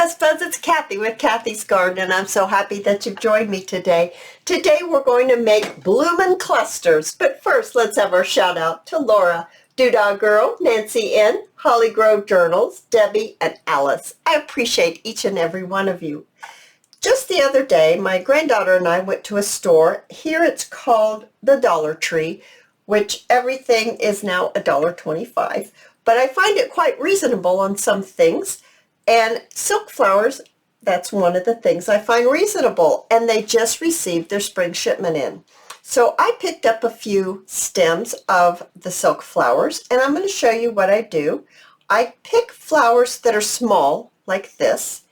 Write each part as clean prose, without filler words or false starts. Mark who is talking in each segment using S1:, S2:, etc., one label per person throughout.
S1: Best Buds, it's Cathy with Cathy's Garden, and I'm so happy that you've joined me today. Today we're going to make blooming clusters, but first let's have our shout out to Laura, Doodah Girl, Nancy N, Holly Grove Journals, Debbie, and Alice. I appreciate each and every one of you. Just the other day, my granddaughter and I went to a store. Here it's called the Dollar Tree, which everything is now $1.25, but I find it quite reasonable on some things. And silk flowers, that's one of the things I find reasonable, and they just received their spring shipment in. So I picked up a few stems of the silk flowers, and I'm going to show you what I do. I pick flowers that are small, like this,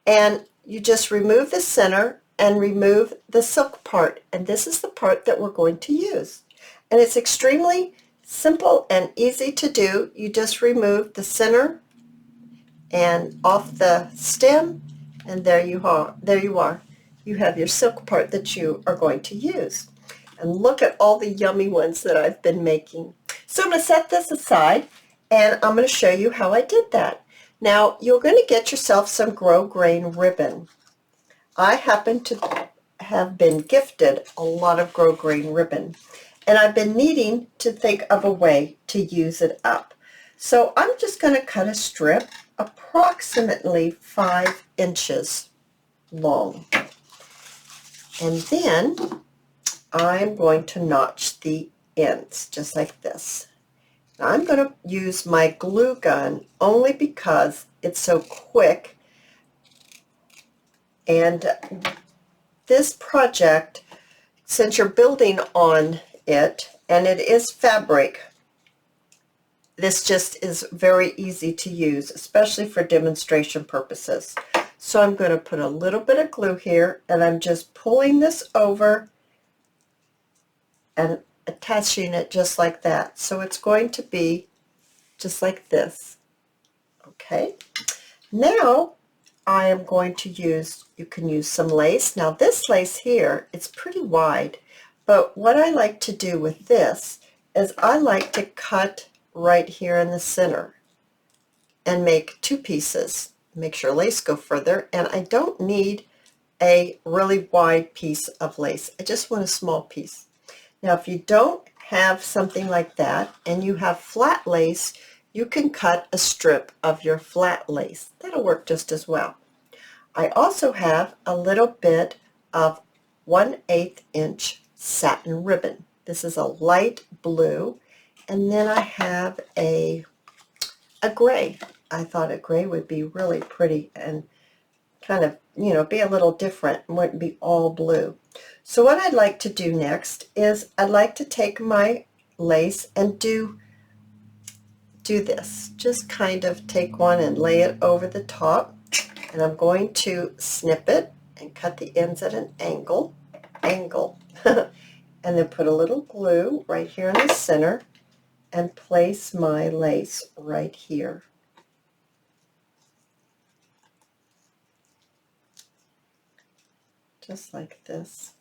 S1: and you just remove the center and remove the silk part, and this is the part that we're going to use. And it's extremely simple and easy to do. You just remove the center and off the stem, and there you are. You have your silk part that you are going to use. And look at all the yummy ones that I've been making. So I'm going to set this aside, and I'm going to show you how I did that. Now, you're going to get yourself some grosgrain ribbon. I happen to have been gifted a lot of grosgrain ribbon, and I've been needing to think of a way to use it up. So I'm just going to cut a strip approximately 5 inches long. And then I'm going to notch the ends just like this. Now I'm going to use my glue gun only because it's so quick, and this project, since you're building on it and it is fabric, this just is very easy to use, especially for demonstration purposes. So I'm going to put a little bit of glue here, and I'm just pulling this over and attaching it just like that. So it's going to be just like this. Okay. Now I am going to use, you can use some lace. Now this lace here, it's pretty wide, but what I like to do with this is I like to cut right here in the center and make 2 pieces. Make your lace go further, and I don't need a really wide piece of lace. I just want a small piece. Now if you don't have something like that and you have flat lace, you can cut a strip of your flat lace. That'll work just as well. I also have a little bit of 1/8 inch satin ribbon. This is a light blue. And then I have a gray. I thought a gray would be really pretty and kind of, be a little different and wouldn't be all blue. So what I'd like to do next is I'd like to take my lace and do this. Just kind of take one and lay it over the top. And I'm going to snip it and cut the ends at an angle, and then put a little glue right here in the center and place my lace right here. Just like this.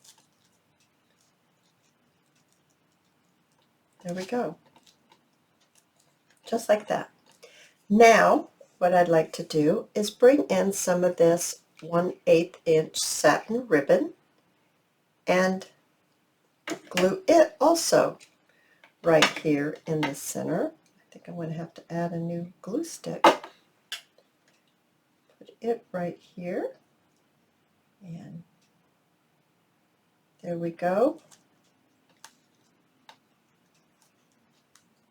S1: There we go. Just like that. Now, what I'd like to do is bring in some of this 1/8 inch satin ribbon and glue it also right here in the center. I think I'm going to have to add a new glue stick. Put it right here, and there we go.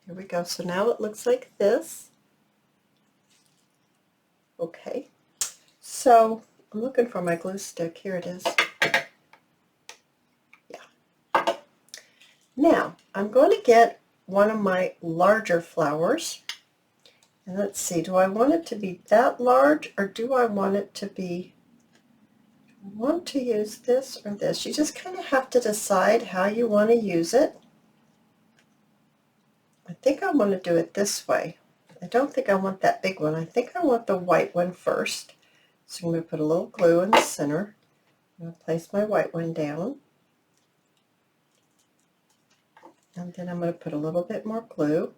S1: Here we go. So now it looks like this. Okay, so I'm looking for my glue stick. Here it is. Yeah. Now I'm going to get one of my larger flowers, and let's see, do I want it to be that large, or do I want it to be, I want to use this or this? You just kind of have to decide how you want to use it. I think I want to do it this way. I don't think I want that big one. I think I want the white one first. So I'm going to put a little glue in the center. I'm going to place my white one down. And then I'm going to put a little bit more glue.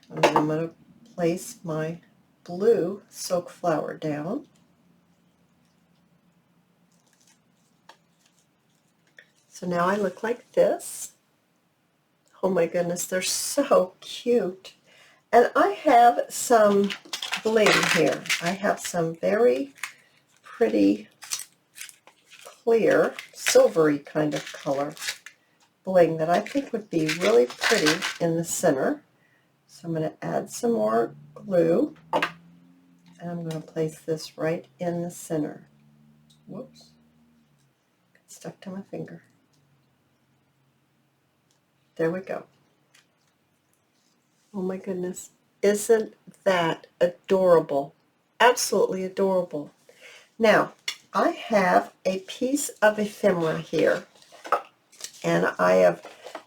S1: And then I'm going to place my blue silk flower down. So now I look like this. Oh my goodness, they're so cute. And I have some bling here. I have some very pretty, clear, silvery kind of color bling that I think would be really pretty in the center. So I'm going to add some more glue, and I'm going to place this right in the center. Whoops, got stuck to my finger. There we go. Oh my goodness, isn't that adorable? Absolutely adorable. Now, I have a piece of ephemera here, and I have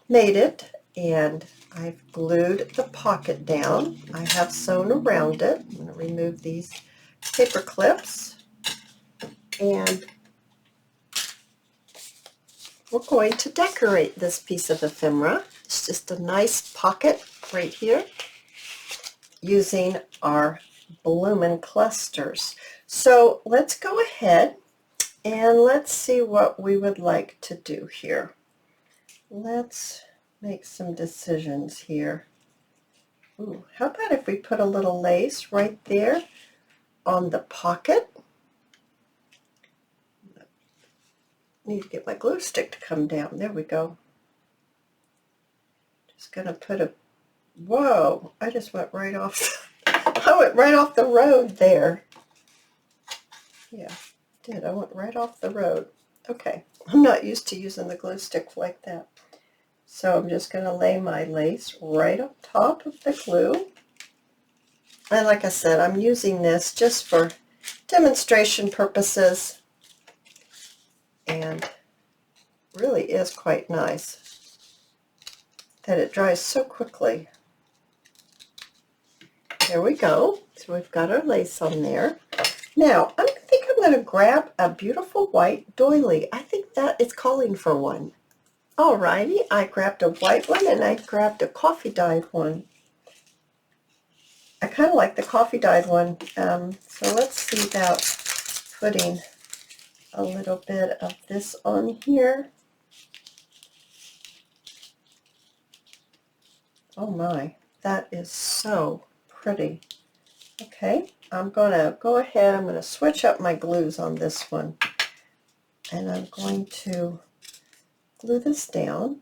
S1: made it, and I've glued the pocket down. I have sewn around it. I'm going to remove these paper clips, and we're going to decorate this piece of ephemera. It's just a nice pocket right here using our bloomin' clusters. So let's go ahead and let's see what we would like to do here. Let's make some decisions here. Ooh, how about if we put a little lace right there on the pocket? Need to get my glue stick to come down. There we go. Just gonna put a, whoa, I just went right off. I went right off the road there. Yeah, I did. I went right off the road. Okay, I'm not used to using the glue stick like that. So I'm just going to lay my lace right on top of the glue. And like I said, I'm using this just for demonstration purposes, and really is quite nice that it dries so quickly. There we go. So we've got our lace on there. Now, I think I'm going to grab a beautiful white doily. I think that is calling for one. Alrighty, I grabbed a white one and I grabbed a coffee dyed one. I kind of like the coffee dyed one. So let's see about putting a little bit of this on here. Oh my, that is so pretty. Okay, I'm going to go ahead, I'm going to switch up my glues on this one. And I'm going to glue this down.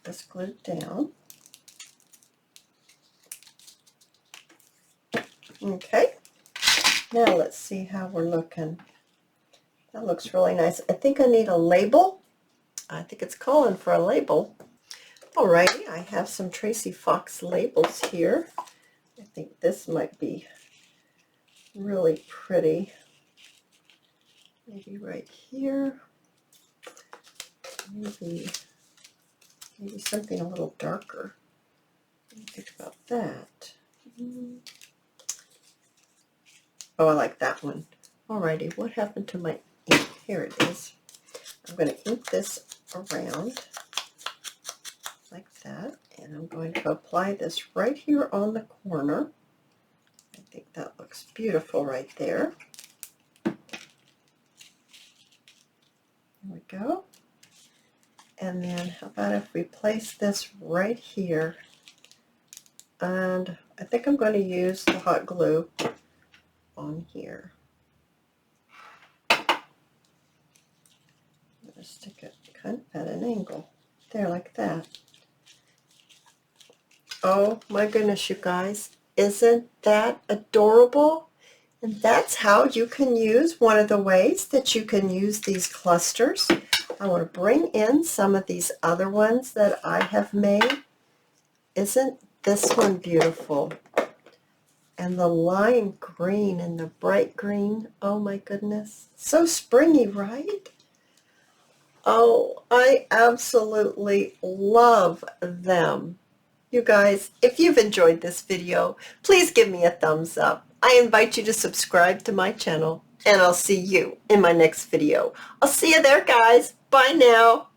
S1: This glued down. Okay, now let's see how we're looking. That looks really nice. I think I need a label. I think it's calling for a label. Alrighty, I have some Tracy Fox labels here. I think this might be really pretty. Maybe right here. Maybe something a little darker. Let me think about that. Oh, I like that one. Alrighty, what happened to my ink? Here it is. I'm going to ink this around like that, and I'm going to apply this right here on the corner. I think that looks beautiful right there. There we go. And then how about if we place this right here, and I think I'm going to use the hot glue on here. I'm going to stick it kind of at an angle there like that. Oh my goodness, you guys, isn't that adorable? And that's how you can use, one of the ways that you can use these clusters. I want to bring in some of these other ones that I have made. Isn't this one beautiful? And the lime green and the bright green, oh my goodness. So springy, right? Oh, I absolutely love them. You guys, if you've enjoyed this video, please give me a thumbs up. I invite you to subscribe to my channel, and I'll see you in my next video. I'll see you there, guys. Bye now.